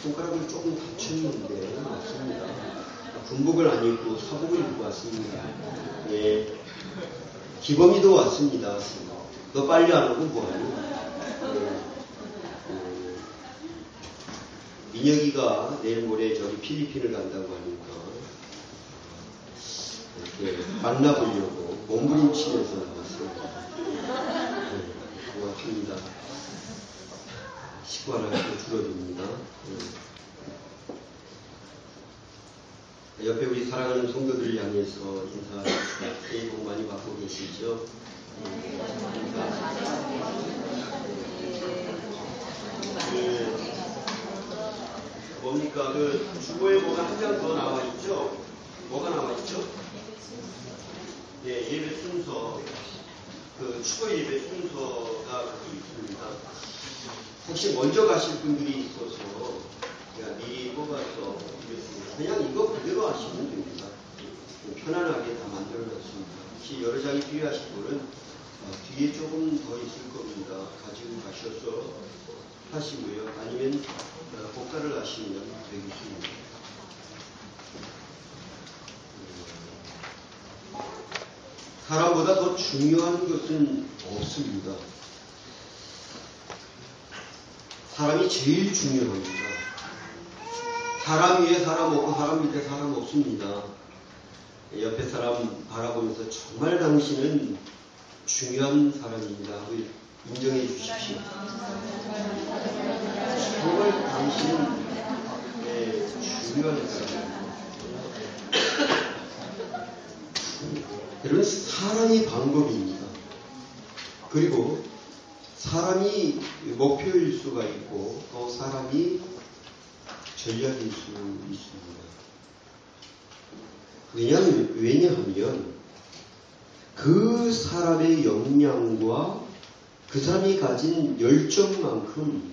손가락을 조금 다쳤는데 맞습니다. 군복을 안 입고 사복을 입고 왔습니다. 예. 기범이도 왔습니다. 너 빨리 안 오고 뭐하니? 민혁이가 내일 모레 저기 필리핀을 간다고 하니까 이렇게 만나보려고 몸부림치면서 나왔습니다. 고맙습니다. 식구 하나 줄어듭니다. 옆에 우리 사랑하는 성도들을 향해서 인사합시다. 새해 복 많이 받고 계시죠? 뭡니까? 주보에 뭐가 한 장 더 나와 있죠? 뭐가 나와 있죠? 예, 예배 순서. 추거 예배 순서가 거기 있습니다. 혹시 먼저 가실 분들이 있어서 제가 미리 뽑아서 드렸습니다. 그냥 이거 그대로 하시면 됩니다. 편안하게 다 만들어놨습니다. 혹시 여러 장이 필요하신 분은 뒤에 조금 더 있을 겁니다. 가지고 가셔서 하시고요. 아니면 복사를 하시면 되겠습니다. 사람보다 더 중요한 것은 없습니다. 사람이 제일 중요합니다. 사람 위에 사람 없고 사람 밑에 사람 없습니다. 옆에 사람 바라보면서 정말 당신은 중요한 사람입니다 하고 인정해 주십시오. 정말 당신은 중요한 사람입니다. 여러분, 사랑의 방법입니다. 그리고 사람이 목표일 수가 있고 또 사람이 전략일 수 있습니다. 왜냐하면 그 사람의 역량과 그 사람이 가진 열정만큼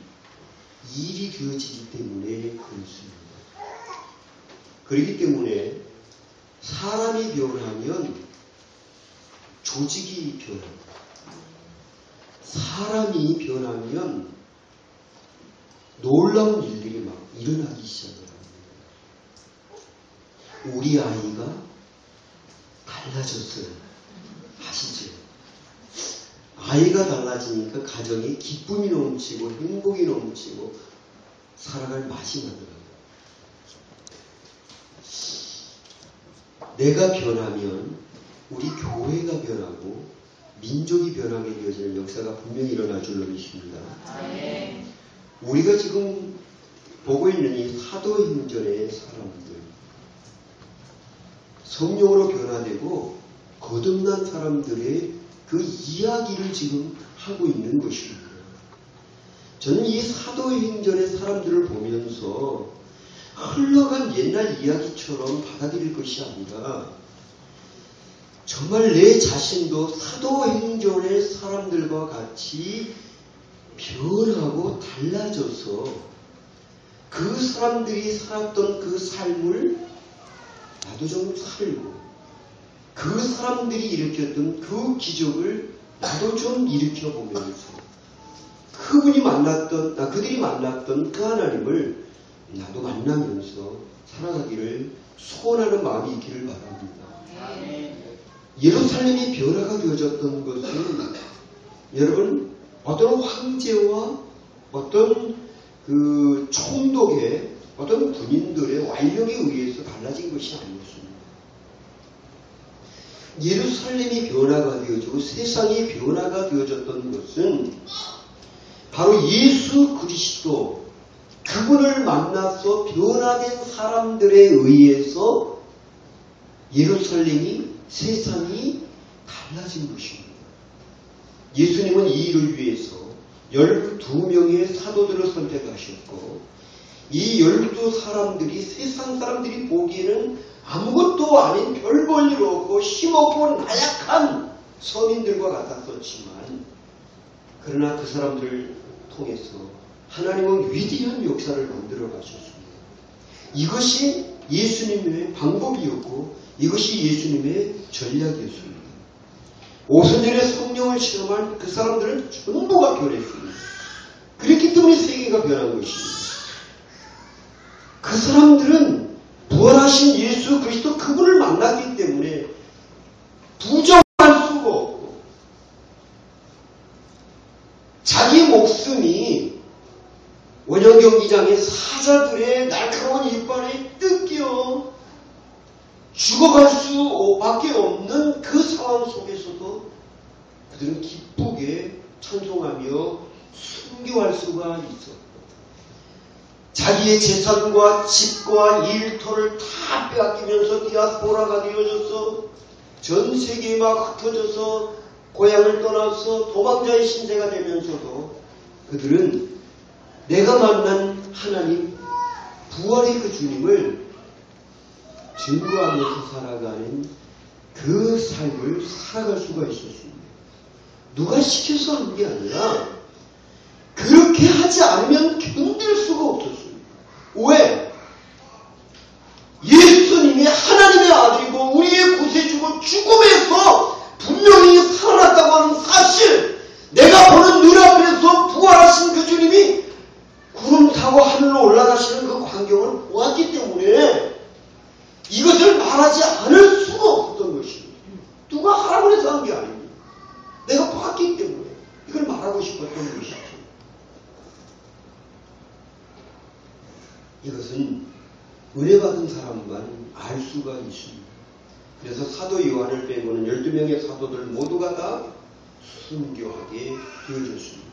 일이 되어지기 때문에 그렇습니다. 그렇기 때문에 사람이 변하면 조직이 변합니다. 사람이 변하면 놀라운 일들이 막 일어나기 시작합니다. 우리 아이가 달라졌어요. 아시죠? 아이가 달라지니까 가정에 기쁨이 넘치고 행복이 넘치고 살아갈 맛이 나더라고요. 내가 변하면 우리 교회가 변하고 민족이 변하게 되어지는 역사가 분명히 일어날 줄로 믿습니다. 우리가 지금 보고 있는 이 사도행전의 사람들, 성령으로 변화되고 거듭난 사람들의 그 이야기를 지금 하고 있는 것입니다. 저는 이 사도행전의 사람들을 보면서 흘러간 옛날 이야기처럼 받아들일 것이 아니라 정말 내 자신도 사도행전의 사람들과 같이 변하고 달라져서 그 사람들이 살았던 그 삶을 나도 좀 살고 그 사람들이 일으켰던 그 기적을 나도 좀 일으켜보면서 그들이 만났던 그 하나님을 나도 만나면서 살아가기를 소원하는 마음이 있기를 바랍니다. 예루살렘이 변화가 되어졌던 것은 여러분 어떤 황제와 어떤 그 총독의 어떤 군인들의 완력에 의해서 달라진 것이 아니었습니다. 예루살렘이 변화가 되어지고 세상이 변화가 되어졌던 것은 바로 예수 그리스도 그분을 만나서 변화된 사람들에 의해서 예루살렘이 세상이 달라진 것입니다. 예수님은 이 일을 위해서 12명의 사도들을 선택하셨고 이 12사람들이 세상 사람들이 보기에는 아무것도 아닌 별 볼 일 없고 힘없고 나약한 서민들과 같았었지만 그러나 그 사람들을 통해서 하나님은 위대한 역사를 만들어 가셨습니다. 이것이 예수님의 방법이었고 이것이 예수님의 전략이었습니다. 오순절에 성령을 체험한 그 사람들은 전부가 변했습니다. 그렇기 때문에 세계가 변한 것입니다. 그 사람들은 부활하신 예수 그리스도 그분을 만났기 때문에 부정할 수가 없고 자기 목숨이 원형 경기장의 사자들의 날카로운 이빨에 뜯겨 죽어갈 수밖에 없는 그 상황 속에서도 그들은 기쁘게 찬송하며 순교할 수가 있었고 자기의 재산과 집과 일터를 다 빼앗기면서 디아스포라가 되어져서 전 세계에 막 흩어져서 고향을 떠나서 도망자의 신세가 되면서도 그들은 내가 만난 하나님 부활의 그 주님을 증거하면서 살아가는 그 삶을 살아갈 수가 있었습니다. 누가 시켜서 한 게 아니라 그렇게 하지 않으면 견딜 수가 없었습니다. 왜? 예수님이 하나님의 아들이고 우리의 구세주고 죽음에서 분명히 살아났다고 하는 사실, 내가 보는 눈앞에서 부활하신 그 주님이 구름 타고 하늘로 올라가시는 그 광경을 보았기 때문에 이것을 말하지 않을 수가 없었던 것입니다. 누가 하라고 해서 한 게 아닙니다. 내가 봤기 때문에 이걸 말하고 싶었던 것이죠. 이것은 은혜 받은 사람만 알 수가 있습니다. 그래서 사도 요한을 빼고는 12명의 사도들 모두가 다 순교하게 되어졌습니다.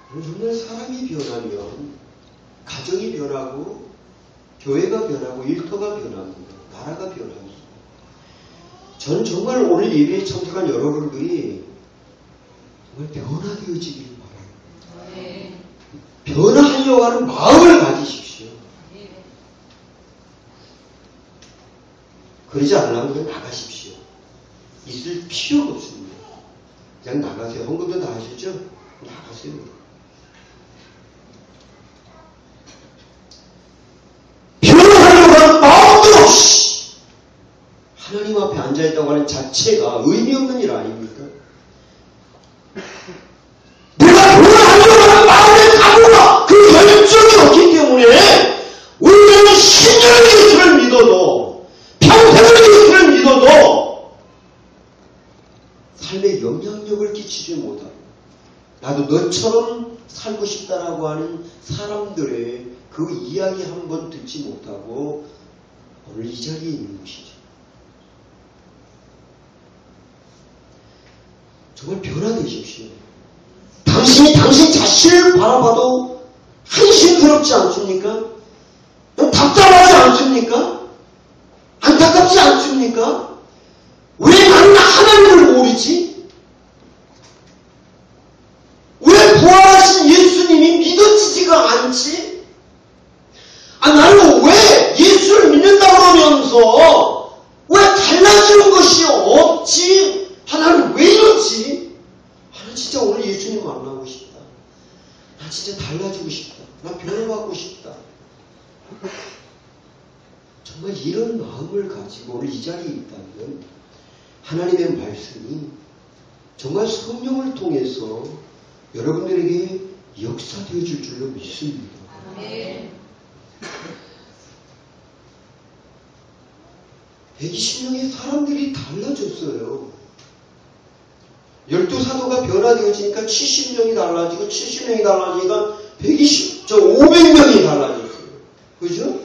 정말 사람이 변하면 가정이 변하고 교회가 변하고 일터가 변합니다. 나라가 변합니다. 전 정말 오늘 예배에 참석한 여러분들이 정말 변화되어지기를 바랍니다. 네. 변화하려고 하는 마음을 가지십시오. 네. 그러지 않으면 그냥 나가십시오. 있을 필요가 없습니다. 그냥 나가세요. 헌금도 다 하셨죠? 나가세요. 하나님 앞에 앉아있다고 하는 자체가 의미 없는 일 아닙니까? 내가 변화하려고 하는 마음의 각오가 그 열정이 없기 때문에 우리는 10년의 예수를 믿어도 평생의 예수를 믿어도 삶에 영향력을 끼치지 못하고 나도 너처럼 살고 싶다라고 하는 사람들의 그 이야기 한번 듣지 못하고 오늘 이 자리에 있는 것이죠. 정말 변화되십시오. 당신이 당신 자신을 바라봐도 한심스럽지 않습니까? 답답하지 않습니까? 안타깝지 않습니까? 왜 나는 하나님을 모르지? 왜 부활하신 예수님이 믿어지지가 않지? 나는 왜 예수를 믿는다고 그러면서 왜 달라지는 것이 없지? 나는 왜 이러지? 나 진짜 오늘 예수님 만나고 싶다. 나 진짜 달라지고 싶다. 나 변화받고 싶다. 정말 이런 마음을 가지고 오늘 이 자리에 있다면 하나님의 말씀이 정말 성령을 통해서 여러분들에게 역사되어 줄 줄로 믿습니다. 네. 120명의 사람들이 달라졌어요. 12사도가 변화되어지니까 70명이 달라지고 70명이 달라지니까 500명이 달라졌어요. 그죠?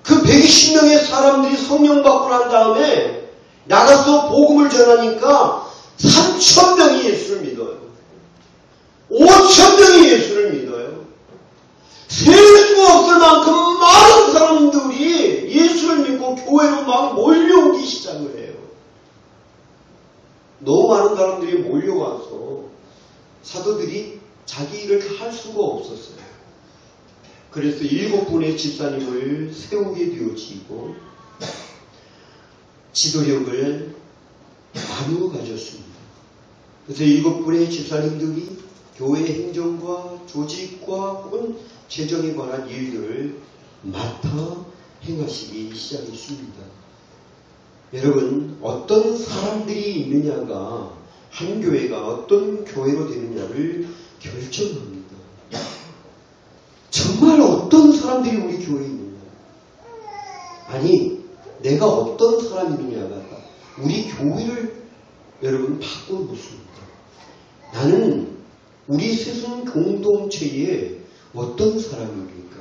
그 120명의 사람들이 성령 받고 난 다음에 나가서 복음을 전하니까 3,000명이 예수를 믿어요. 5,000명이 예수를 믿어요. 셀 수가 없을 만큼 많은 사람들이 예수를 믿고 교회로 막 몰려오기 시작을 해요. 너무 많은 사람들이 몰려와서 사도들이 자기 일을 할 수가 없었어요. 그래서 7분의 집사님을 세우게 되어지고 지도력을 나누어 가졌습니다. 그래서 7분의 집사님들이 교회 행정과 조직과 혹은 재정에 관한 일들을 맡아 행하시기 시작했습니다. 여러분, 어떤 사람들이 있느냐가 한 교회가 어떤 교회로 되느냐를 결정합니다. 정말 어떤 사람 사람들이 우리 교회에 있느냐? 아니, 내가 어떤 사람이느냐가 우리 교회를 여러분 바꿔 놓습니다. 나는 우리 세상 공동체에 어떤 사람입니까?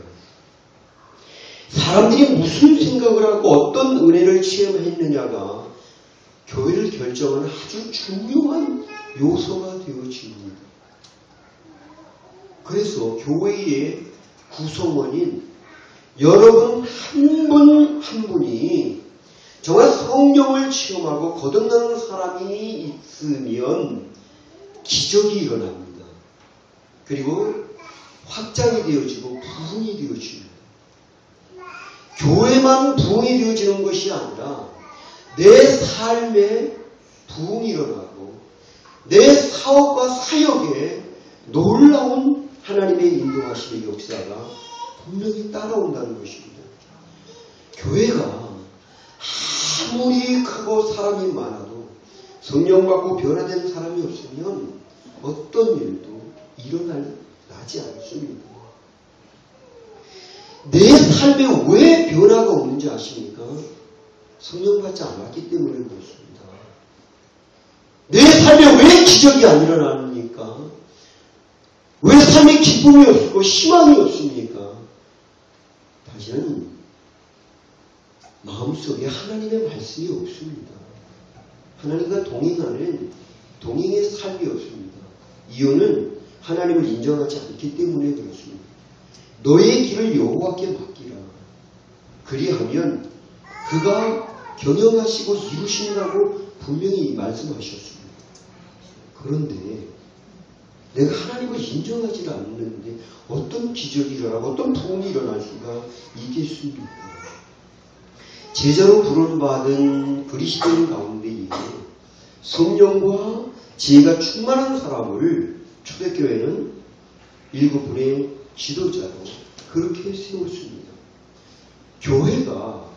사람들이 무슨 생각을 하고 어떤 은혜를 체험했느냐가 교회를 결정하는 아주 중요한 요소가 되어집니다. 그래서 교회의 구성원인 여러분 한 분 한 분이 정말 성령을 체험하고 거듭나는 사람이 있으면 기적이 일어납니다. 그리고 확장이 되어지고 부흥이 되어집니다. 교회만 부흥이 되어지는 것이 아니라 내 삶에 부흥이 일어나고 내 사업과 사역에 놀라운 하나님의 인도하심의 역사가 분명히 따라온다는 것입니다. 교회가 아무리 크고 사람이 많아도 성령 받고 변화된 사람이 없으면 어떤 일도 나지 않습니다. 내 삶에 왜 변화가 없는지 아십니까? 성령 받지 않았기 때문에 그렇습니다. 내 삶에 왜 기적이 안 일어납니까? 왜 삶에 기쁨이 없고 희망이 없습니까? 다시는 마음속에 하나님의 말씀이 없습니다. 하나님과 동행의 삶이 없습니다. 이유는 하나님을 인정하지 않기 때문에 그렇습니다. 너의 길을 여호와께 맡기라. 그리하면 그가 경영하시고 이루신다고 분명히 말씀하셨습니다. 그런데 내가 하나님을 인정하지 않는데 어떤 기적이 일어나고 어떤 부흥이 일어날 수가 있겠습니까? 제자로 부름받은 그리스도인 가운데에 성령과 지혜가 충만한 사람을 초대교회는 7분의 지도자로 그렇게 세웠습니다. 교회가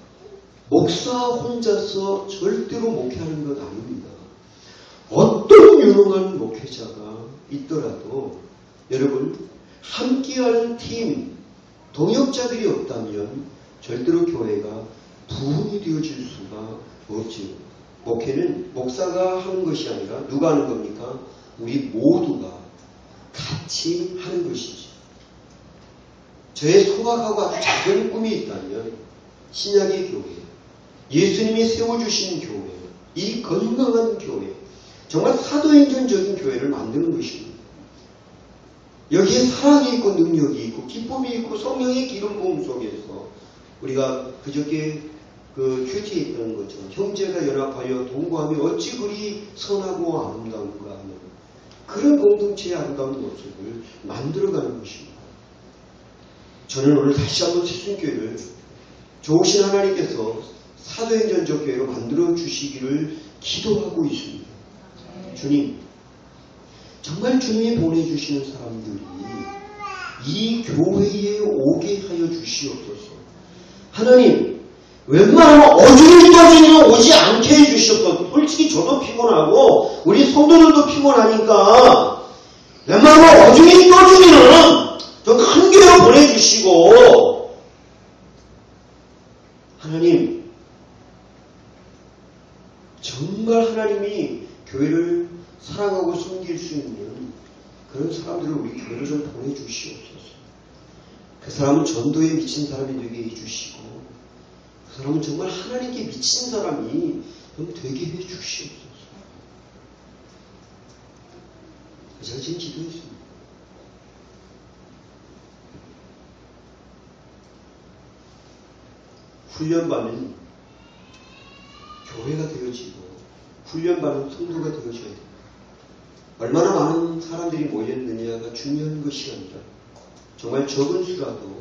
목사 혼자서 절대로 목회하는 것 아닙니다. 어떤 유능한 목회자가 있더라도 여러분 함께하는 팀, 동역자들이 없다면 절대로 교회가 부흥이 되어질 수가 없지요. 목회는 목사가 하는 것이 아니라 누가 하는 겁니까? 우리 모두가 같이 하는 것이죠. 저의 소박하고 아주 작은 꿈이 있다면 신약의 교회, 예수님이 세워주신 교회, 이 건강한 교회, 정말 사도행전적인 교회를 만드는 것입니다. 여기에 사랑이 있고 능력이 있고 기쁨이 있고 성령의 기름 부음 속에서 우리가 그저께 그 큐티에 있던 것처럼 형제가 연합하여 동거하며 어찌 그리 선하고 아름다운가 하는 그런 공동체의 아름다운 모습을 만들어가는 것입니다. 저는 오늘 다시 한번 세순교회를 좋으신 하나님께서 사도행전적 교회로 만들어 주시기를 기도하고 있습니다. 주님, 정말 주님이 보내주시는 사람들이 이 교회에 오게 하여 주시옵소서. 하나님, 웬만하면 어중이떠중이는 오지 않게 해주시옵소서. 솔직히 저도 피곤하고 우리 성도들도 피곤하니까 웬만하면 어중이떠중이는 좀 큰 교회로 보내주시고 하나님, 정말 하나님이 교회를 사랑하고 섬길 수 있는 그런 사람들을 우리 교회로 좀 보내주시옵소서. 그 사람은 전도에 미친 사람이 되게 해주시고 그 사람은 정말 하나님께 미친 사람이 좀 되게 해주시옵소서. 제가 지금 기도했습니다. 훈련받는 교회가 되어지고 훈련받는 성도가 되어져야 됩니다. 얼마나 많은 사람들이 모였느냐가 중요한 것이 아니라 정말 적은 수라도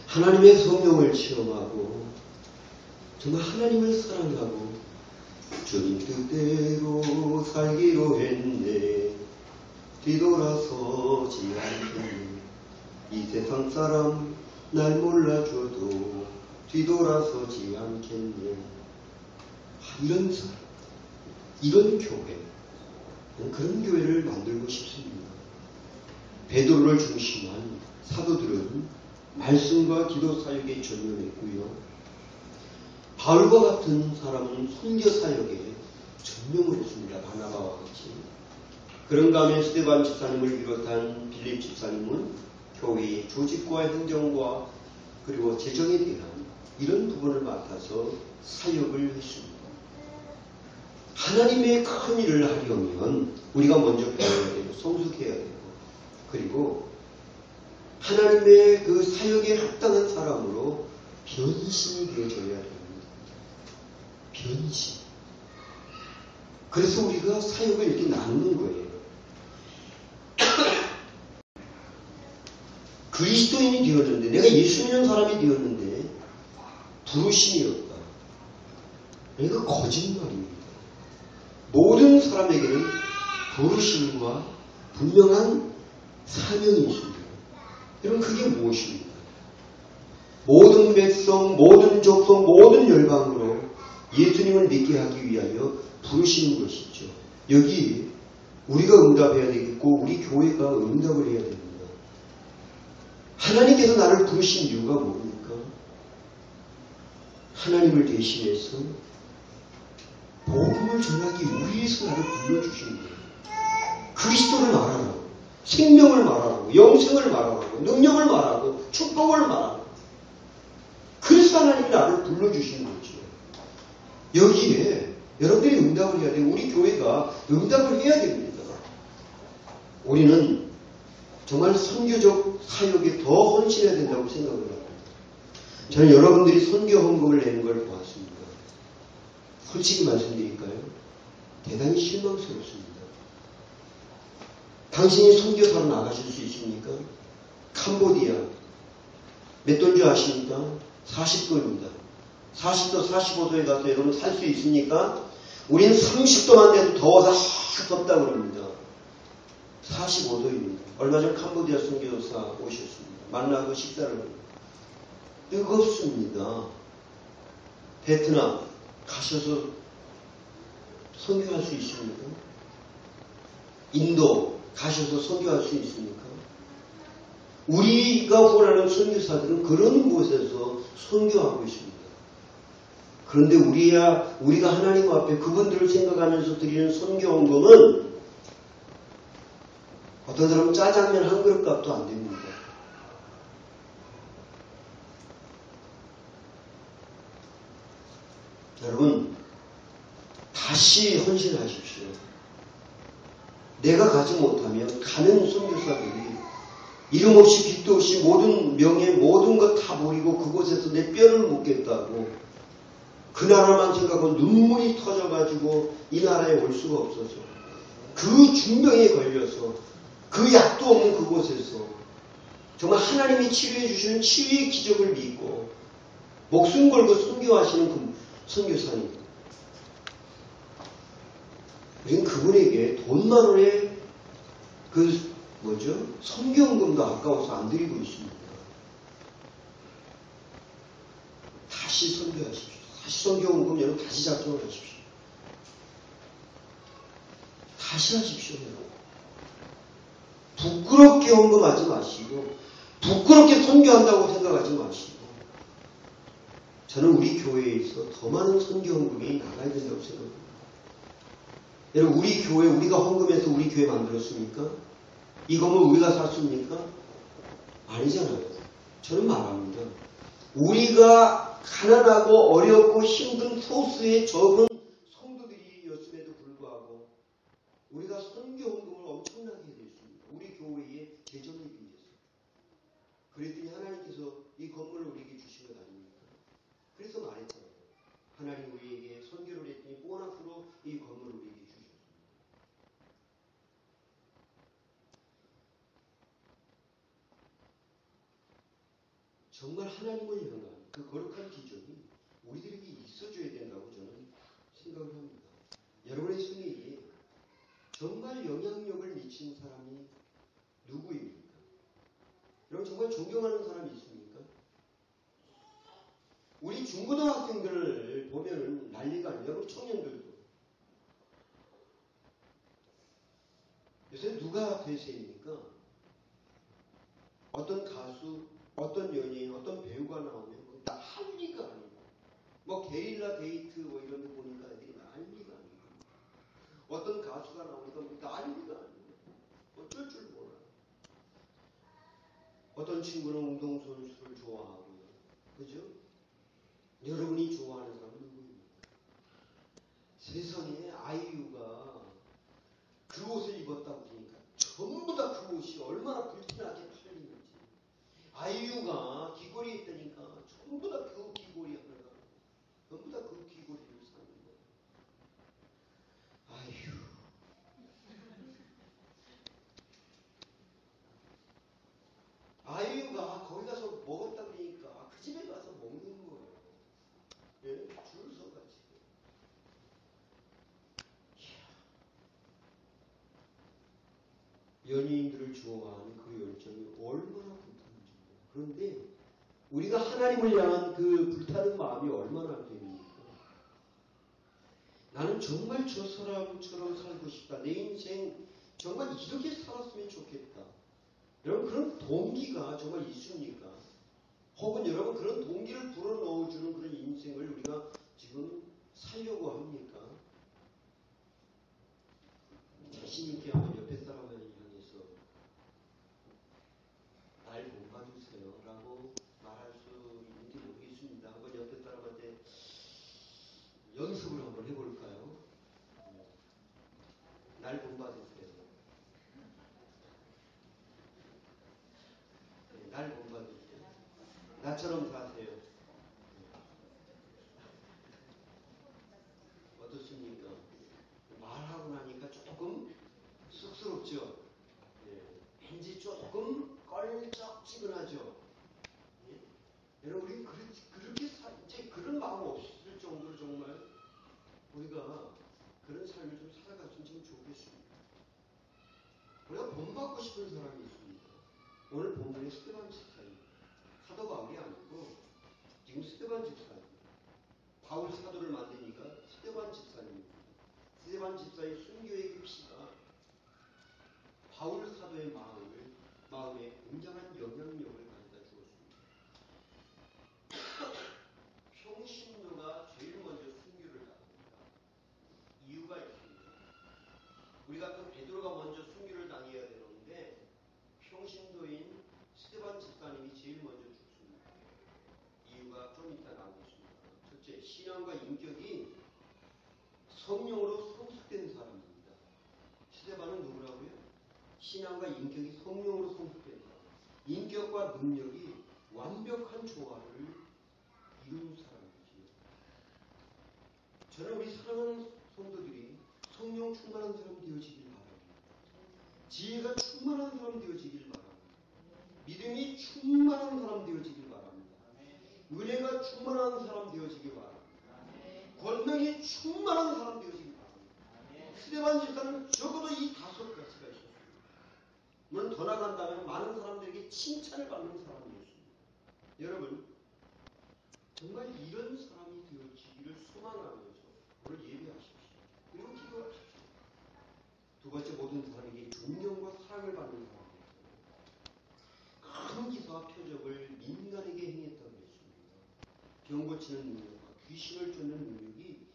하나님의 성령을 체험하고 정말 하나님을 사랑하고 주님 뜻대로 살기로 했네 뒤돌아서지 않겠네 이 세상 사람 날 몰라줘도 뒤돌아서지 않겠네. 이런 사람, 이런 교회, 그런 교회를 만들고 싶습니다. 베드로를 중심한 사도들은 말씀과 기도 사역에 전념했고요. 바울과 같은 사람은 선교 사역에 전념을 했습니다. 바나바와 같이. 그런가 하면 스데반 집사님을 비롯한 빌립 집사님은 교회의 조직과 행정과 그리고 재정에 대한 이런 부분을 맡아서 사역을 했습니다. 하나님의 큰 일을 하려면 우리가 먼저 배워야 되고 성숙해야 되고 그리고 하나님의 그 사역에 합당한 사람으로 변신이 되어져야 됩니다. 변신. 그래서 우리가 사역을 이렇게 나누는 거예요. 그리스도인이 되었는데 내가 예수 믿는 사람이 되었는데 부르심이 없다. 이거 거짓말입니다. 모든 사람에게는 부르심과 분명한 사명이 있습니다. 여러분 그게 무엇입니까? 모든 백성, 모든 족속, 모든 열방으로 예수님을 믿게 하기 위하여 부르시는 것이죠. 여기 우리가 응답해야 되겠고 우리 교회가 응답을 해야 됩니다. 하나님께서 나를 부르신 이유가 뭡니까? 하나님을 대신해서 복음을 전하기 위해서 나를 불러주신 거예요. 그리스도를 말하라고, 생명을 말하라고, 영생을 말하라고, 능력을 말하고, 축복을 말하라고. 그래서 하나님이 나를 불러주신 거죠. 여기에 여러분들이 응답을 해야 돼요. 우리 교회가 응답을 해야 됩니다. 우리는 정말 선교적 사역에 더 헌신해야 된다고 생각을 합니다. 저는 여러분들이 선교 헌금을 내는 걸 보았습니다. 솔직히 말씀드릴까요? 대단히 실망스럽습니다. 당신이 선교사로 나가실 수 있습니까? 캄보디아 몇 도인 줄 아십니까? 40도입니다. 40도, 45도에 가서 여러분 살 수 있습니까? 우리는 30도만 돼도 더워서 덥다 그럽니다. 45도입니다. 얼마 전 캄보디아 선교사 오셨습니다. 만나고 식사를 합니다. 뜨겁습니다. 베트남 가셔서 선교할 수 있습니까? 인도 가셔서 선교할 수 있습니까? 우리가 원하는 선교사들은 그런 곳에서 선교하고 있습니다. 그런데 우리가 하나님 앞에 그분들을 생각하면서 드리는 선교 헌금은 어떤 사람은 짜장면 한 그릇 값도 안 됩니다. 여러분 다시 헌신하십시오. 내가 가지 못하면 가는 선교사들이 이름 없이 빚도 없이 모든 명예 모든 것 다 버리고 그곳에서 내 뼈를 묻겠다고 그 나라만 생각하고 눈물이 터져가지고 이 나라에 올 수가 없어서 그 중병에 걸려서 그 약도 없는 그곳에서 정말 하나님이 치료해 주시는 치유의 기적을 믿고 목숨 걸고 선교하시는 그 선교사님, 우리는 그분에게 돈 만 원에 선교헌금도 아까워서 안 드리고 있습니다. 다시 선교하십시오. 다시 선교헌금 여러분 다시 작성을 하십시오. 다시 하십시오. 여러분. 부끄럽게 헌금하지 마시고 부끄럽게 선교한다고 생각하지 마시고 저는 우리 교회에서 더 많은 선교헌금이 나가야 된다고 생각합니다. 여러분 우리 교회 우리가 헌금해서 우리 교회 만들었습니까? 이 건물 우리가 샀습니까? 아니잖아요. 저는 말합니다. 우리가 가난하고 어렵고 힘든 소수의 적은 성도들이었음에도 불구하고 우리가 선교 헌금을 엄청나게 했습니다. 우리 교회의 재정에 비해서. 그랬더니 하나님께서 이 건물을 우리에게 주신 것 아닙니까? 그래서 말했잖아요. 하나님 우리에게 선교를 했더니 보너스로 이 건물을 우리에게 주셨습니다. 정말 하나님을 향한 그 거룩한 기준이 우리들에게 있어줘야 된다고 저는 생각을 합니다. 여러분의 생애에 정말 영향력을 미친 사람이 누구입니까? 여러분 정말 존경하는 사람이 있습니까? 우리 중고등학생들을 보면 난리가 아니에요. 우리 청년들도. 요새 누가 대세입니까? 어떤 가수, 어떤 연예인, 어떤 배우가 나오면 뭐 난리가 아니고, 뭐 게릴라 데이트 뭐 이런 데 보니까 애들이 난리가 아니고, 어떤 가수가 나오니까 뭐 난리가 아니고, 어쩔 줄 몰라. 어떤 친구는 운동선수를 좋아하고요. 그죠? 여러분이 좋아하는 사람은 누구입니까? 세상에 아이유가 그 옷을 입었다고 그러니까 전부 다 그 옷이 얼마나 불티나게 팔리는지. 아이유가 귀걸이 있다니까 전부 다 그 귀걸이 하나가 전부 다 그 귀걸이를 사는 거예요. 아이유. 아이유가 거기 가서 먹었다 그러니까 그 집에 가서 먹는 거예요. 예? 줄 서가지고. 연예인들을 좋아하는 그 열정이 얼마나 불타는지. 그런데 우리가 하나님을 향한 그 불타는 마음이 얼마나 됩니까? 나는 정말 저 사람처럼 살고 싶다. 내 인생 정말 이렇게 살았으면 좋겠다. 여러분 그런 동기가 정말 있습니까? 혹은 여러분 그런 동기를 불어넣어주는 그런 인생을 우리가 지금 살려고 합니까? 자신있게 한번 옆에 사람을 향해서 날 본받으세요 라고 말할 수 있는지 모르겠습니다. 한번 옆에 사람한테 연습을 한번 해볼까요? 날 본받으세요. 날 본받으세요. 나처럼 사세요. 어떻습니까? 말하고 나니까 조금 쑥스럽죠? 예. 왠지 조금 껄쩍지근하죠? 예? 여러분, 우리 그렇게 이제 그런 마음 없을 정도로 정말 우리가 그런 삶을 좀 살아갔으면 좀 좋겠습니다. 우리가 본받고 싶은 사람이 있습니다. 오늘 본문의 스데반 집사입니다. 사도 바울이 아니고 지금 스데반 집사입니다. 바울 사도를 만드니까 스데반 집사입니다. 스데반 집사의 순교의 그 피가 바울 사도의 마음에 굉장한 영향력을 가져다 주었습니다. 평신도가 제일 먼저 순교를 당합니다. 이유가 있습니다. 우리가 또 베드로가 먼저 순교를 당해야 되는데 평신도인 스데반 집사님이 제일 먼저 죽습니다. 이유가 좀 이따 나오겠습니다. 첫째, 신앙과 인격이 성령으로 성숙된 사람입니다. 스데반은 누구라고요? 신앙과 인격이 성령으로 성숙된 사람. 인격과 능력이 완벽한 조화를 이룬 사람이지요. 저는 우리 사랑하는 성도들이 성령 충만한 사람 되어지길 바랍니다. 지혜가 충만한 사람 되어지길 바랍니다. 믿음이 충만한 사람 되어지길 바랍니다. 은혜가 충만한 사람 되어지길 바랍니다. 권능이 충만한 사람 되어지길 바랍니다. 스데반 집사는 적어도 이 5가지가 있었습니다. 물론 더 나간다면 많은 사람들에게 칭찬을 받는 사람이었습니다. 여러분 정말 이런 사람이 되어지기를 소망하면서 오늘 예배하십시오. 그리고 기도하십시오. 두 번째, 모든 사람에게 존경과 사랑을 받는 사람이었어요. 큰 기사와 표적을 민간에게 행했다고 했습니다. 병 고치는 능력과 귀신을 쫓는 능력이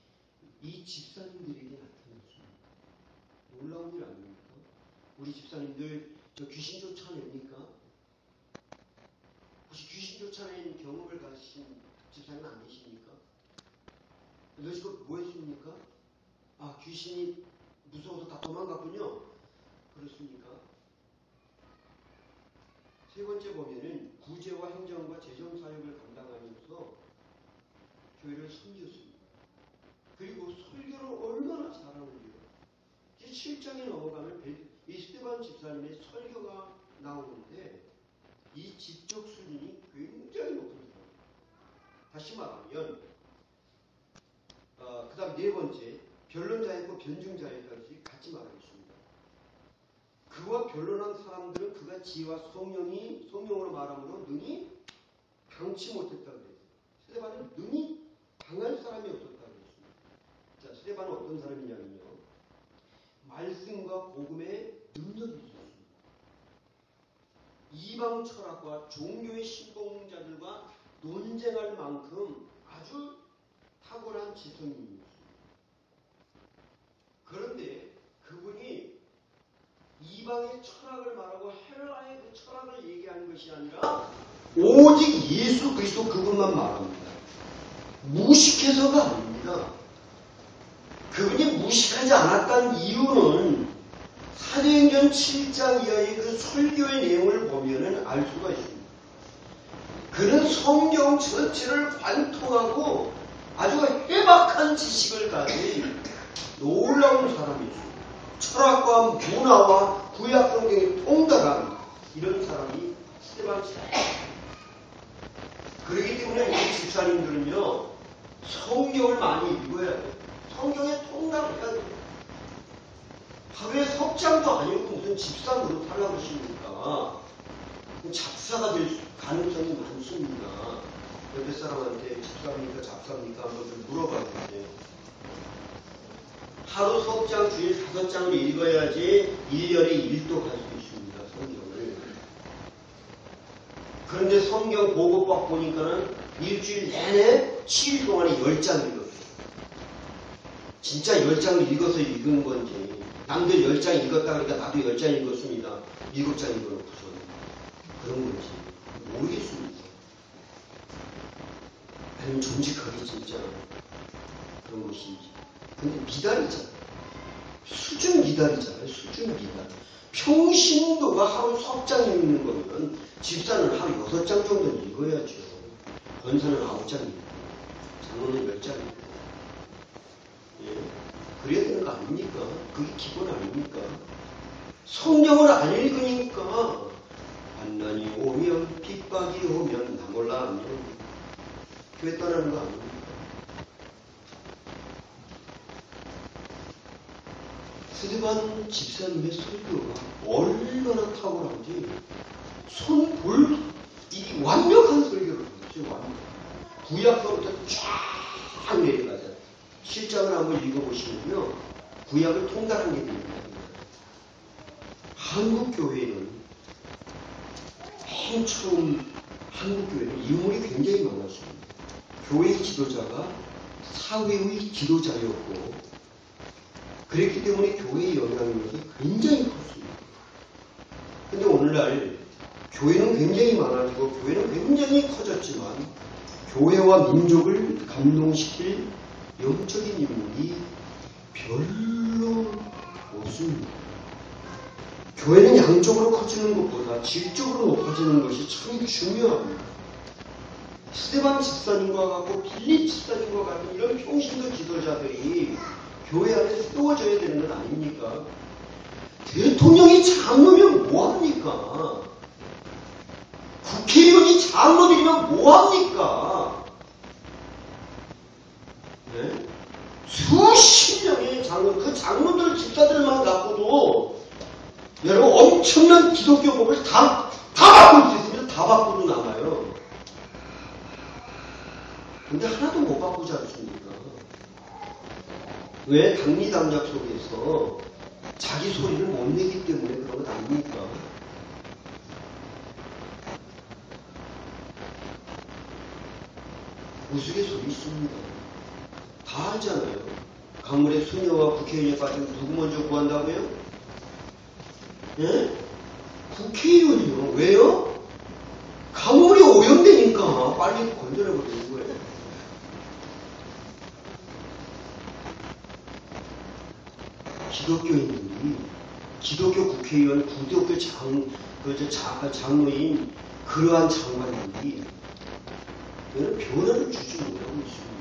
이 집사님들에게 나타났습니다. 놀라운 일 아닙니까? 우리 집사님들 저 귀신 쫓아냅니까? 혹시 귀신 쫓아낸 경험을 가지신 집사님 안 계십니까? 너희가 뭐 했습니까? 아, 귀신이 무서워서 다 도망갔군요. 그렇습니까? 세 번째 보면은 구제와 행정과 재정 사역을 감당하면서 교회를 섬겼습니다. 그리고 설교를 얼마나 잘하는지요. 7장에 넘어가면 이 스데반 집사님의 설교가 나오는데 이 지적 수준이 굉장히 높은 사람입니다. 다시 말하면 그 다음 네 번째, 변론자였고 변증자였다고 같이 말하겠습니다. 그와 변론한 사람들은 그가 지혜와 성령으로 말함으로 능히 강치 못했다고 그랬어요. 스데반은 능히 강한 사람이 없었다고 그랬습니다. 자, 스데반은 어떤 사람이냐면요. 말씀과 복음의 능력이 있었습니다. 이방 철학과 종교의 신봉자들과 논쟁할 만큼 아주 탁월한 지성인이었습니다. 그런데 그분이 이방의 철학을 말하고 헬라의 그 철학을 얘기하는 것이 아니라 오직 예수 그리스도 그분만 말합니다. 무식해서가 아닙니다. 그분이 무식하지 않았던 이유는 사도행전 7장 이하의 그 설교의 내용을 보면은 알 수가 있습니다. 그는 성경 전체를 관통하고 아주 해박한 지식을 가진 놀라운 사람이었습니다. 철학과 문화와 구약 성경의 통달한 이런 사람이 스데반 집사입니다. 그렇기 때문에 우리 집사님들은요, 성경을 많이 읽어야 돼요. 성경에 통달을 해야 돼요. 하루에 석장도 아니고 무슨 집사 노릇하려고 하십니까? 잡사가 될 가능성이 많습니다. 옆에 사람한테 집사입니까 잡사입니까 한번 좀 물어봐 주세요. 하루 석장 주일 5장을 읽어야지 1년에 1도 갈 수 있습니다. 성경을. 그런데 성경 보고박 보니까는 일주일 내내 7일 동안에 10장 읽었어요. 진짜 10장을 읽어서 읽은 건지 남들 10장 읽었다 그러니까 나도 10장 읽었습니다. 7장 읽어놓고서 그런 건지 모르겠습니다. 아니면 정직하게 진짜 그런 것인지. 근데 미달이잖아요. 수준 미달이잖아요. 수준 미달. 평신도가 하루 석장 읽는 거면 집사는 하루 6장 정도는 읽어야죠. 권사는 9장 읽고 장로는 10장 읽고. 예. 그래야 되는 거 아닙니까? 그게 기본 아닙니까? 성경을 안 읽으니까 환난이 오면 핍박이 오면 나 몰라 하면 교회 떠나는 거 아닙니까? 스데반 집사님의 설교가 얼마나 탁월한지 손볼 이 완벽한 설교를 했죠. 완벽. 구약서부터 쫙 내려가잖아요. 실장을 한번 읽어보시면요. 구약을 통달한 게 됩니다. 한국교회는 맨 처음 한국교회는 인물이 굉장히 많았습니다. 교회의 지도자가 사회의 지도자였고 그랬기 때문에 교회의 영향력이 굉장히 컸습니다. 근데 오늘날 교회는 굉장히 많아지고 교회는 굉장히 커졌지만 교회와 민족을 감동시킬 영적인 인물이 별로 없습니다. 교회는 양쪽으로 커지는 것보다 질적으로 높아지는 것이 참 중요합니다. 스데반 집사님과 같고 빌립 집사님과 같은 이런 평신도 지도자들이 교회 안에서 세워져야 되는 것 아닙니까? 대통령이 장로면 뭐합니까? 국회의원이 장로들이면 뭐합니까? 네? 수십 명의 장로, 그 장로들 집사들만 갖고도 여러분 엄청난 기독교법을 다 바꿀 수 있습니다. 다 바꾸고 남아요. 근데 하나도 못 바꾸지 않습니까? 왜? 당리당략 속에서 자기 소리를 못 내기 때문에 그런 것 아닙니까? 우스갯소리 있습니다. 다 알잖아요. 강물에 수녀와 국회의원이 빠지면 누구 먼저 구한다고요? 예? 국회의원이요. 왜요? 강물이 오염되니까 빨리 건져내버리는 거예요. 기독교인들이 기독교 국회의원, 기독교 장로인 그러한 장관들이 변화를 주지 못하고 있습니다.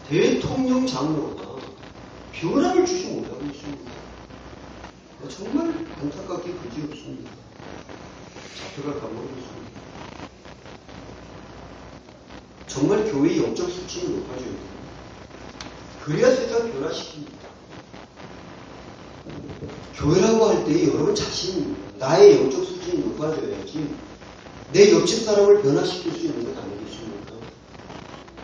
대통령 장로가 변화를 주지 못하고 있습니다. 정말 안타깝게 그지없습니다. 잡혀갈 감옥이 있습니다. 정말 교회의 영적 수준이 높아져야 돼요. 그래야 세상 변화시킵니다. 교회라고 할 때 여러분 자신, 나의 영적 수준이 높아져야지 내 옆집 사람을 변화시킬 수 있는 것 아니겠습니까?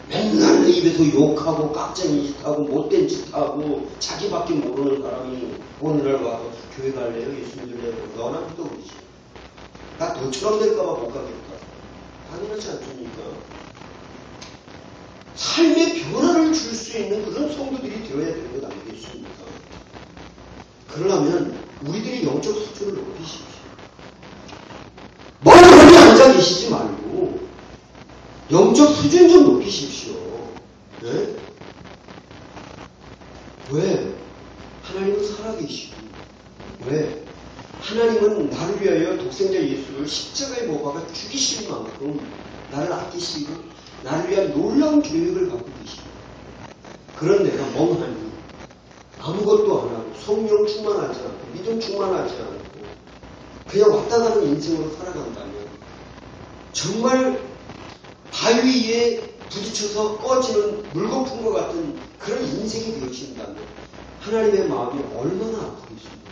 맨날 내 입에서 욕하고 깍쟁이 짓하고 못된 짓하고 자기밖에 모르는 사람이 오늘날 와서 교회 갈래요? 예수 믿을래요? 너나 믿어보지. 나 너처럼 될까봐 못 가겠다. 당연하지 않습니까? 삶의 변화를 줄 수 있는 그런 성도들이 되어야 되는 것 아니겠습니까? 그러려면 우리들이 영적 수준을 높이십시오. 멀리 앉아 계시지 말고 영적 수준 좀 높이십시오. 네? 왜? 하나님은 살아계시고 왜? 하나님은 나를 위하여 독생자 예수를 십자가에 못 박아 죽이실 만큼 나를 아끼시고 나를 위한 놀라운 계획을 갖고 계십니다. 그런 내가 멍하니 아무것도 안 하고 성령 충만하지 않고 믿음 충만하지 않고 그냥 왔다 가는 인생으로 살아간다면 정말 바위 위에 부딪혀서 꺼지는 물거품과 같은 그런 인생이 되어진다면 하나님의 마음이 얼마나 아프겠습니까?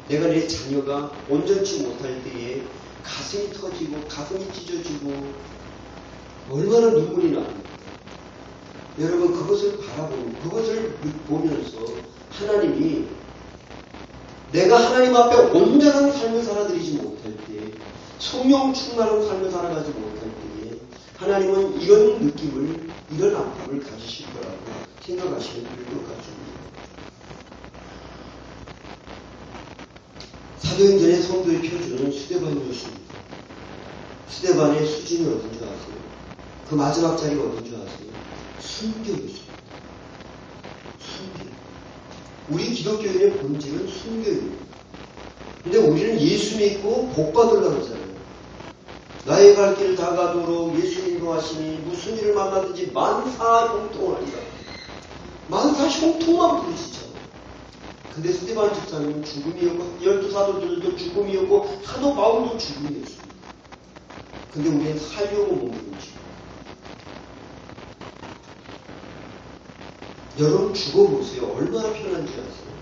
내가 내 자녀가 온전치 못할 때에 가슴이 터지고 가슴이 찢어지고 얼마나 눈물이 납니까? 여러분 그것을 바라보고 그것을 보면서 하나님이 내가 하나님 앞에 온전한 삶을 살아드리지 못할 때 성령 충만한 삶을 살아가지 못할 때에 하나님은 이런 느낌을 이런 아픔을 가지실 거라고 생각하시면 될 것 같습니다. 사도행전의 성도의 표준은 스데반이었습니다. 스데반의 수준이 어딘 줄 아세요? 그 마지막 자리가 어딘 줄 아세요? 순교였습니다. 순교. 우리 기독교인의 본질은 순교입니다. 근데 우리는 예수 믿고 복 받으려고 하잖아요. 나의 갈 길을 다 가도록 예수 인도하시니 무슨 일을 만나든지 만사 형통을 하리라. 만사 형통만 부르시잖아요. 근데 스데반 집사님은 죽음이었고 12사도들도 죽음이었고 사도 바울도 죽음이었습니다. 근데 우리는 살려고 몸부림치고 여러분 죽어보세요. 얼마나 편한지 아세요?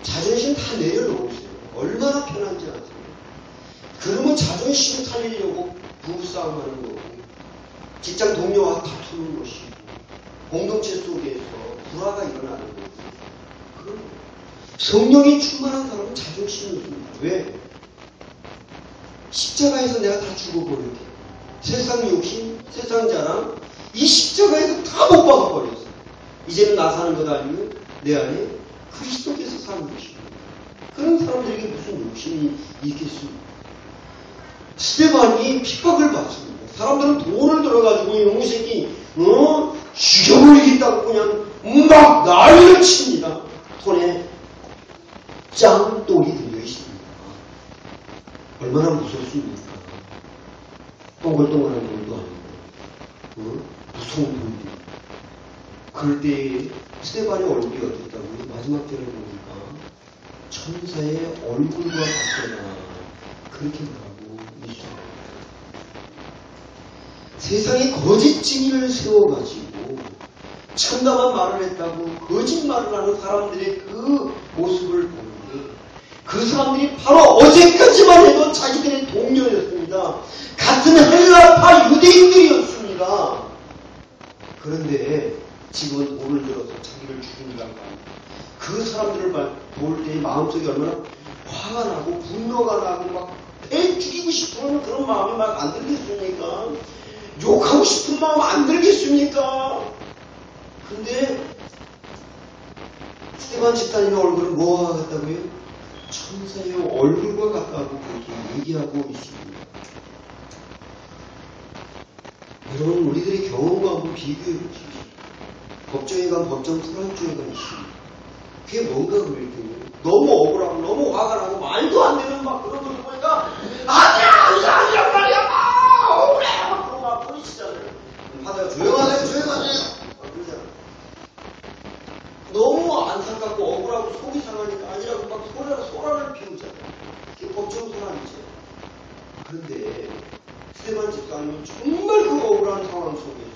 자존심 다 내려놓으세요. 얼마나 편한지 아세요? 그러면 자존심 살리려고 부부싸움하는 거고 직장 동료와 다투는 것이고 공동체 속에서 불화가 일어나는 거고 그런 거예요. 성령이 충만한 사람은 자존심이 없습니다. 왜? 십자가에서 내가 다 죽어버렸게 세상 욕심, 세상 자랑 이 십자가에서 다 못 박아버렸어요. 이제는 나 사는 것 아니고 내 안에 그리스도께서 사는 것입니다. 그런 사람들에게 무슨 욕심이 있겠습니까? 스데반이 핍박을 받습니다. 사람들은 돈을 들어가지고 이놈의 새끼 죽여버리겠다고 그냥 막 난리를 칩니다. 손에 짱돌이 들려있습니다. 얼마나 무섭습니까? 동글동글한 돌도 아니고 무서운 돌이. 그럴 때 스데반의 얼굴이 어땠다고요? 마지막 절에 보니까 천사의 얼굴과 같더라. 그렇게 말하고 있습니다. 세상에 거짓 증인을 세워가지고 참담한 말을 했다고 거짓말을 하는 사람들의 그 모습을 보는데 그 사람들이 바로 어제까지만 해도 자기들의 동료였습니다. 같은 헬라파 유대인들이었습니다. 그런데 지금은 돈을 들어서 자기를 죽인다고 합니다. 그 사람들을 볼 때 마음속에 얼마나 화가 나고 분노가 나고 막 배 죽이고 싶은 그런 마음이 막 안 들겠습니까? 욕하고 싶은 마음 안 들겠습니까? 근데 스데반 집사님의 얼굴은 뭐와 같다고요? 천사의 얼굴과 같다고 그렇게 얘기하고 있습니다. 여러분 우리들의 경험과 한번 비교해 보십시오. 법정에 간 법정 불안증가 있습니다. 그게 뭔가 그랬더니 너무 억울하고 너무 화가 나고 말도 안 되는 막 그런 걸 보니까 아니야 이게 아니란 말이야 막 억울해 막 그러고 막 부딪히잖아요. 하다가 조용하세요 그러잖아요. 너무 안타깝고 억울하고 속이 상하니까 아니라고 막 소란을 피우잖아요. 그게 법정 소란이죠. 그런데 스데반 집사님은 정말 그 억울한 상황 속에서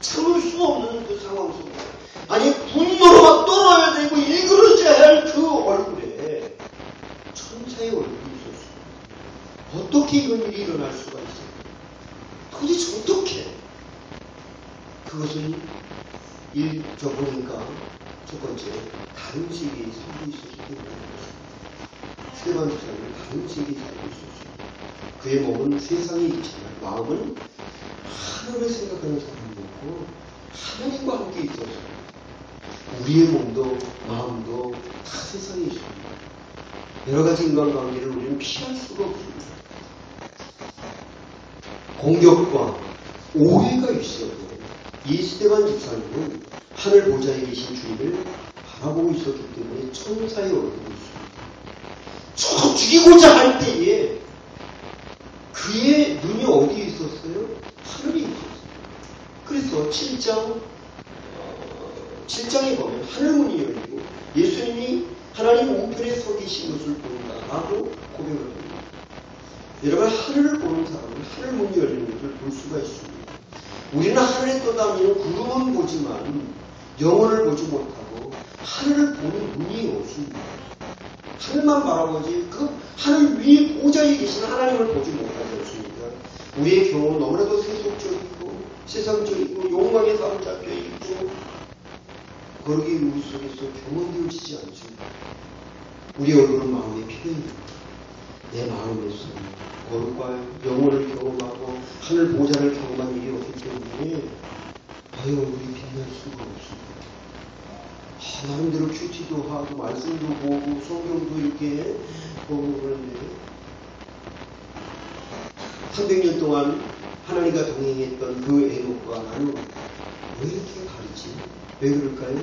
참을 수 없는 그 상황 속에서 아니 분노로 막 떨어야 되고 일그러져야 할 그 얼굴에 천사의 얼굴이 있었어요. 어떻게 이런 일이 일어날 수가 있어요? 도대체 어떻게? 그것은 저 보니까 첫 번째 다른 세계에 살고 있었기 때문에 스데반 집사님은 다른 세계에 살고 있었어요. 그의 몸은 세상에 있지만 마음은 하늘을 생각하는 사람이었고 하나님과 함께 있어서 우리의 몸도 마음도 다 세상에 있습니다. 여러 가지 인간관계를 우리는 피할 수가 없습니다. 공격과 오해가 있어도 이스테반 집사님은 하늘 보좌에 계신 주님을 바라보고 있었기 때문에 천사의 얼굴이 있습니다. 저 죽이고자 할 때에 그의 눈이 어디에 있었어요? 하늘에 있었어요. 그래서 7장에 보면 하늘문이 열리고 예수님이 하나님 우편에 서 계신 것을 본다라고 고백을 합니다. 여러분, 하늘을 보는 사람은 하늘문이 열리는 것을 볼 수가 있습니다. 우리는 하늘에 떠다니는 구름은 보지만 영혼을 보지 못하고 하늘을 보는 눈이 없습니다. 하늘만 바라보지 그 하늘 위에 보좌에 계신 하나님을 보지 못하지 않습니까? 우리의 경우는 너무나도 세속적이고 세상적이고 욕망에 사로잡혀 있고 거룩의 우리 속에서 경험되어지지 않습니다. 우리 얼굴은 마음의 표현입니다. 내 마음에서 거룩과 영혼을 경험하고 하늘 보좌를 경험한 일이 없기 때문에 나의 얼굴이 빛날 수가 없습니다. 나름대로 큐티도 하고 말씀도 보고 성경도 이렇게 보고 그러는데 300년 동안 하나님과 동행했던 그 에녹과 나는 왜 이렇게 다르지? 왜 그럴까요?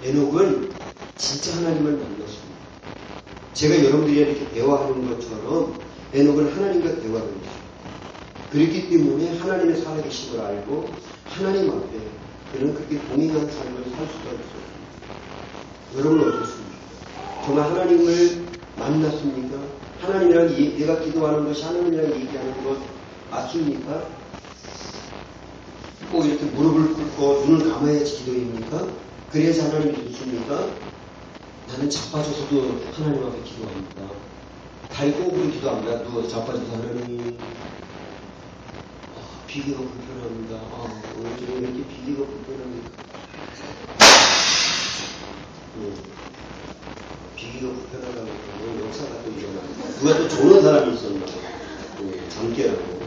에녹은 진짜 하나님을 만났습니다. 제가 여러분들이 이렇게 대화하는 것처럼 에녹은 하나님과 대화를 했어요. 그렇기 때문에 하나님의 살아계심을 알고 하나님 앞에 그는 그렇게 동행한 삶을 살 수가 있었습니다. 여러분 어떻습니까? 정말 하나님을 만났습니까? 하나님이랑 내가 기도하는 것이 하나님이랑 얘기하는 것 맞습니까? 꼭 이렇게 무릎을 꿇고 눈을 감아야지 기도입니까? 그래야지 하나님이 듣습니까? 나는 자빠져서도 하나님 앞에 기도합니다. 다리 꼬부리 기도합니다. 누워 자빠져서 하나님 비기가 불편합니다. 오늘 왜 이렇게 비기가 불편합니까? 비기가 불편하다고 오늘 역사가 또 일어나. 누가 또 조는 사람이 있었나? 잠깨라고.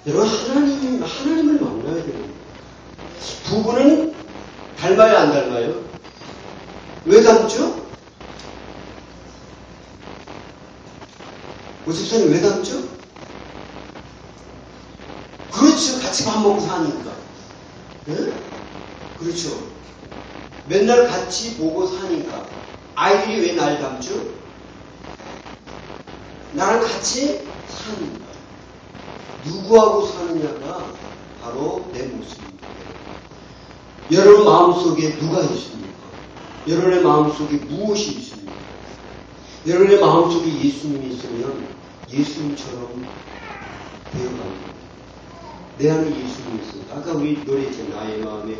여러분 하나님을 만나야 됩니다. 부부는 닮아요 안 닮아요? 왜 닮죠? 오집사님 왜 닮죠? 그렇죠. 같이 밥 먹고 사니까. 네? 그렇죠. 맨날 같이 보고 사니까. 아이들이 왜 날 닮죠? 나랑 같이 사니까. 누구하고 사느냐가 바로 내 모습입니다. 여러분 마음속에 누가 있습니까? 여러분의 마음속에 무엇이 있습니까? 여러분의 마음속에 예수님이 있으면 예수님처럼 되어갑니다. 내 안에 예수님이 있습니다. 아까 우리 노래했잖아요. 나의 마음에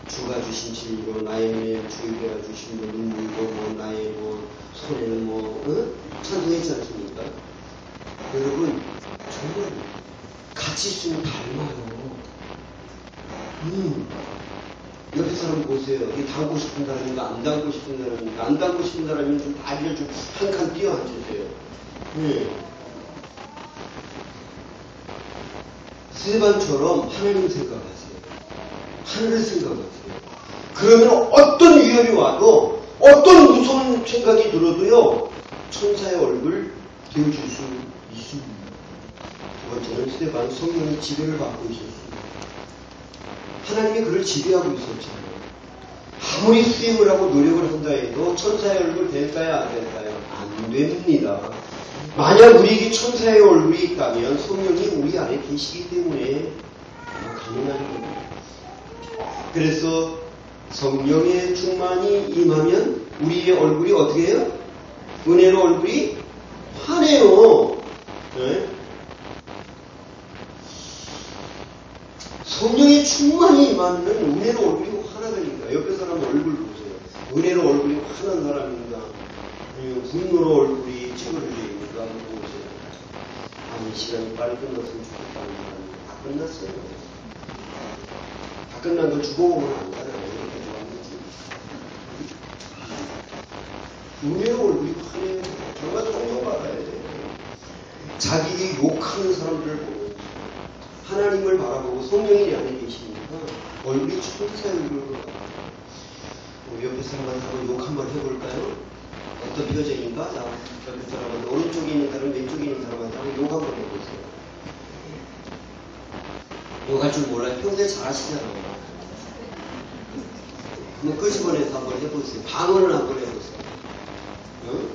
주가 주신 진리로 나의 눈에 주가 주신 눈물도 나의 손에는 찬송했지 않습니까? 여러분 정말 같이 있으면 닮아요. 옆에 사람 보세요. 이 닮고 싶은 사람인가 안 닮고 싶은 사람인가. 안 닮고 싶은 사람이면 좀 다리를 좀 한 칸 띄어 앉으세요. 스테반처럼 하나님 생각하세요. 하늘을 생각하세요. 그러면 어떤 위협이 와도 어떤 무서운 생각이 들어도요 천사의 얼굴 되어줄 수 있습니다. 두 번째는 스테반 성령의 지배를 받고 있었습니다. 하나님이 그를 지배하고 있었잖아요. 아무리 수행을 하고 노력을 한다 해도 천사의 얼굴 될까요? 안 될까요? 안 됩니다. 만약 우리에게 천사의 얼굴이 있다면 성령이 우리 안에 계시기 때문에 가능한 겁니다. 그래서 성령의 충만이 임하면 우리의 얼굴이 어떻게 해요? 은혜로 얼굴이 환해요. 네? 성령의 충만이 임하면 은혜로 얼굴이 환하다니까. 옆에 사람 얼굴 보세요. 은혜로 얼굴이 환한 사람인가? 분노로 얼굴이 찌그러져있는가? 한번 보세요. 아니 시간이 빨리 끝났으면 좋겠다는 사람이 다 끝났어요. 다 끝난 걸 죽어보면 안 살아요. 이렇게 좋아하는지. 우리의 얼굴이 환해요. 정말 존경받아야 돼. 자기를 욕하는 사람들을 보고 하나님을 바라보고 성령이 안에 계시니까 얼굴이 천사의 얼굴로 가요. 옆에 사람한테 한번 욕 한번 해볼까요? 어떤 표정인가? 자, 옆에 사람한테 오른쪽에 있는 사람, 왼쪽에 있는 사람한테 한번 욕 한번 해보세요. 욕할 줄 몰라요. 평소에 잘하시잖아요. 한번 끄집어내서 한번 해보세요. 방언을 한번 해보세요. 응?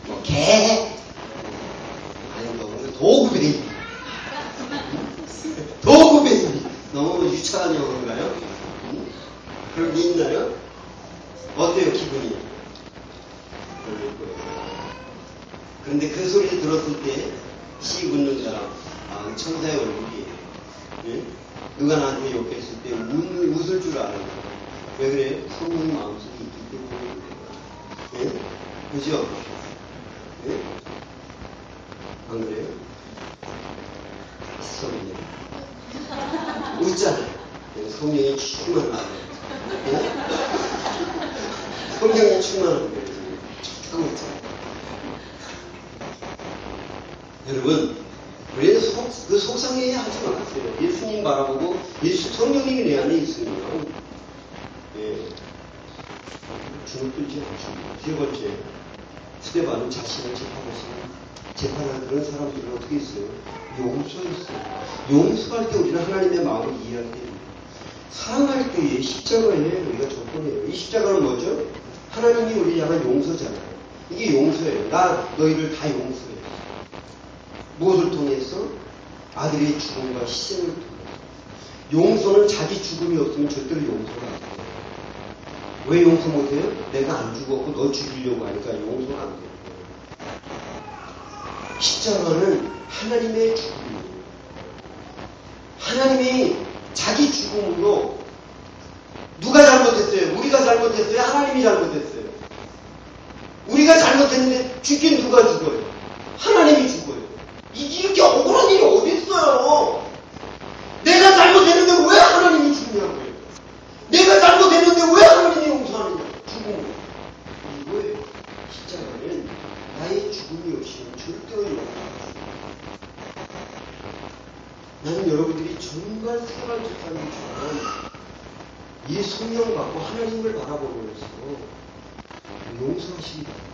뭐, 개! 아니, 너무 도구베이비. 도구베이비. 너무 유치한 영어인가요? 응? 그런 게 있나요? 어때요, 기분이? 그런데 그 소리를 들었을 때, 씩 웃는 사람, 아, 천사의 얼굴이, 예? 누가 나한테 욕했을 때 웃을 줄 아는 거야. 왜 그래요? 성령 마음속에 있기 때문에. 예? 그죠? 예? 안 그래요? 성령. 웃잖아요. 성령이 충만한 거예요. 예? 성령이 충만한 거예요. 참 웃잖아요. 여러분, 그래서 그 속상해 하지 마세요. 예수님 바라보고 성령님이 내 안에 있으면 예, 주눅들지 않죠. 세 번째, 스데반은 자신을 재판하는 그런 사람들은 어떻게 했어요? 용서했어요. 용서할 때 우리는 하나님의 마음을 이해할 때입니다. 사랑할 때의 십자가에 우리가 접근해요. 이 십자가는 뭐죠? 하나님이 우리 향한 용서잖아요. 이게 용서예요. 나 너희를 다 용서해요. 무엇을 통해서? 아들의 죽음과 희생을 통해서. 용서는 자기 죽음이 없으면 절대로 용서가 안 돼요. 왜 용서 못해요? 내가 안 죽었고 너 죽이려고 하니까 용서가 안 돼요. 십자가는 하나님의 죽음이에요. 하나님이 자기 죽음으로 누가 잘못했어요? 우리가 잘못했어요? 하나님이 잘못했어요? 우리가 잘못했는데 죽긴 누가 죽어요? 하나님이 죽어요. 이렇게 억울한 일이 어디 있어요? 내가 잘못했는데 왜 하나님이 죽냐고요? 내가 잘못했는데 왜 하나님이 용서하느냐? 죽음으로. 이거예요. 십자가는 나의 죽음이 없이는 절대로 용서하지. 나는 여러분들이 정말 사랑할 짓하는 이 성령 받고 하나님을 바라보면서 용서하시기 바랍니다.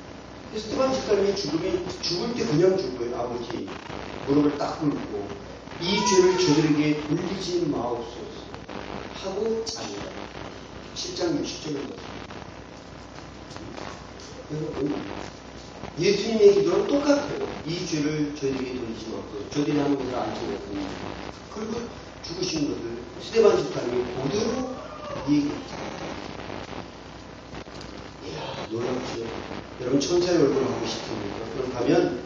스테반 집사님이 죽을 때 그냥 죽어요. 아버지 무릎을 딱 꿇고 이 죄를 저들에게 돌리지 마옵소서 하고 자니다. 7장 60절입니다. 여러분, 예수님의 기도랑 똑같아요. 이 죄를 저들에게 돌리지 마옵소서. 저들이 하는 것을 알지 못합니다. 그리고 죽으신 것을 스테반 집사님이 그대로 얘기했죠. 이야, 놀랍죠. 여러분 천사의 얼굴을 하고 싶습니까? 그렇다면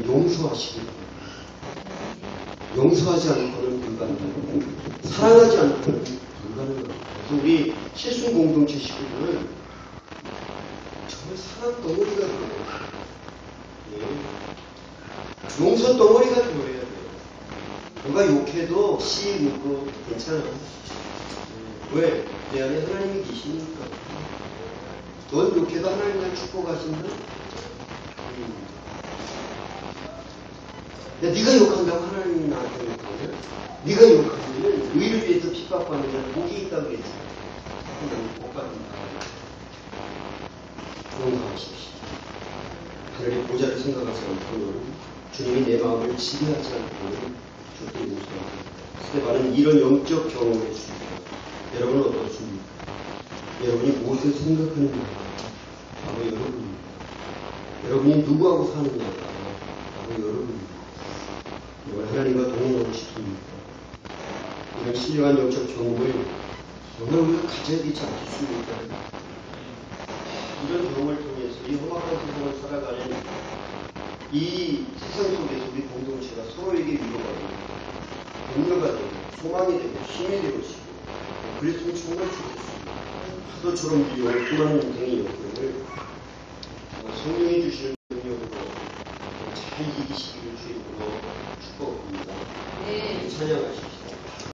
용서하시기 바랍니다. 용서하지 않고는 불가능합니다. 사랑하지 않고는 불가능합니다. 그래서 우리 실순 공동체 식구들은 정말 사랑 덩어리가 되어요. 예. 용서 덩어리가 되어야 돼요. 누가 욕해도 씨 웃고 괜찮아. 왜? 내 안에 하나님이 계시니까. 넌 욕해도 하나님 날 축복하신다? 야, 네가 욕한다고 하나님이 나한테 욕하냐? 네가 욕하면 의를 위해서 핍박받는 자는 복이 있다고 그랬지. 하나님 복 받는다. 용서하십시오. 하늘의 보좌를 생각하지 않고는 주님이 내 마음을 지배하지 않고는 절대 용서합니다. 스테반은 이런 영적 경험을 해줍니다. 여러분은 어떻습니까? 여러분이 무엇을 생각하느냐? 바로 여러분입니다. 여러분이 누구하고 사느냐? 바로 여러분입니다. 여러분 하나님과 동행하고 싶습니까? 이런 신령한 영적 경험을 정말 우리가 가져야 되지 않겠습니까? 이런 경험을 통해서 이 험악한 세상을 살아가는 이 세상 속에서 우리 공동체가 서로에게 위로가 되고 동료가 되고 소망이 되고 힘이 되고 그랬으면 정말 좋겠습니다. 파도처럼 밀려오는 수많은 인생의 역경을 성령이 주시는 능력으로 잘 이기시기를 주의 이름으로 축복합니다. 찬양하십시오.